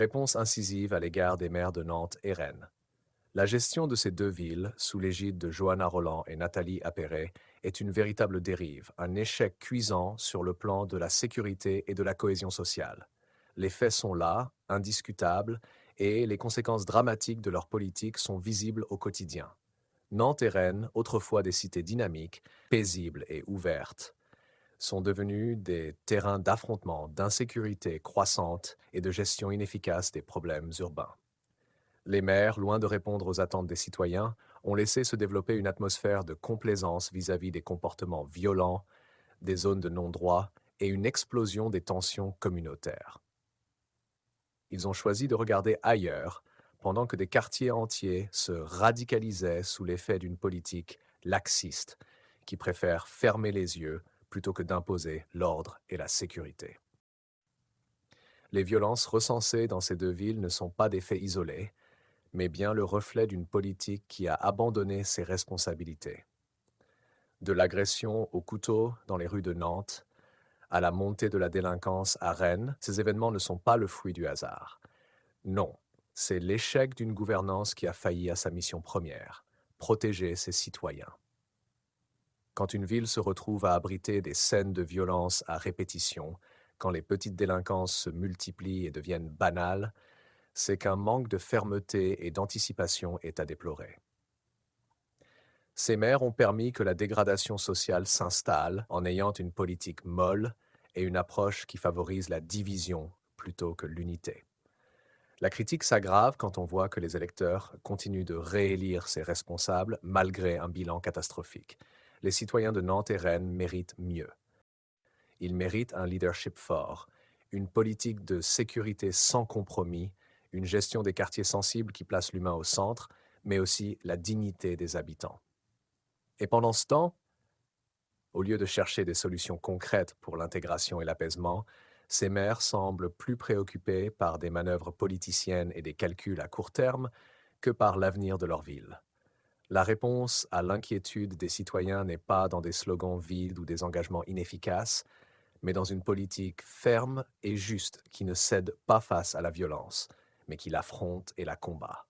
Réponse incisive à l'égard des maires de Nantes et Rennes. La gestion de ces deux villes, sous l'égide de Johanna Roland et Nathalie Appéré, est une véritable dérive, un échec cuisant sur le plan de la sécurité et de la cohésion sociale. Les faits sont là, indiscutables, et les conséquences dramatiques de leur politique sont visibles au quotidien. Nantes et Rennes, autrefois des cités dynamiques, paisibles et ouvertes, sont devenus des terrains d'affrontement, d'insécurité croissante et de gestion inefficace des problèmes urbains. Les maires, loin de répondre aux attentes des citoyens, ont laissé se développer une atmosphère de complaisance vis-à-vis des comportements violents, des zones de non-droit et une explosion des tensions communautaires. Ils ont choisi de regarder ailleurs, pendant que des quartiers entiers se radicalisaient sous l'effet d'une politique laxiste, qui préfère fermer les yeux plutôt que d'imposer l'ordre et la sécurité. Les violences recensées dans ces deux villes ne sont pas des faits isolés, mais bien le reflet d'une politique qui a abandonné ses responsabilités. De l'agression au couteau dans les rues de Nantes à la montée de la délinquance à Rennes, ces événements ne sont pas le fruit du hasard. Non, c'est l'échec d'une gouvernance qui a failli à sa mission première, protéger ses citoyens. Quand une ville se retrouve à abriter des scènes de violence à répétition, quand les petites délinquances se multiplient et deviennent banales, c'est qu'un manque de fermeté et d'anticipation est à déplorer. Ces maires ont permis que la dégradation sociale s'installe en ayant une politique molle et une approche qui favorise la division plutôt que l'unité. La critique s'aggrave quand on voit que les électeurs continuent de réélire ces responsables malgré un bilan catastrophique. Les citoyens de Nantes et Rennes méritent mieux. Ils méritent un leadership fort, une politique de sécurité sans compromis, une gestion des quartiers sensibles qui place l'humain au centre, mais aussi la dignité des habitants. Et pendant ce temps, au lieu de chercher des solutions concrètes pour l'intégration et l'apaisement, ces maires semblent plus préoccupés par des manœuvres politiciennes et des calculs à court terme que par l'avenir de leur ville. La réponse à l'inquiétude des citoyens n'est pas dans des slogans vides ou des engagements inefficaces, mais dans une politique ferme et juste qui ne cède pas face à la violence, mais qui l'affronte et la combat.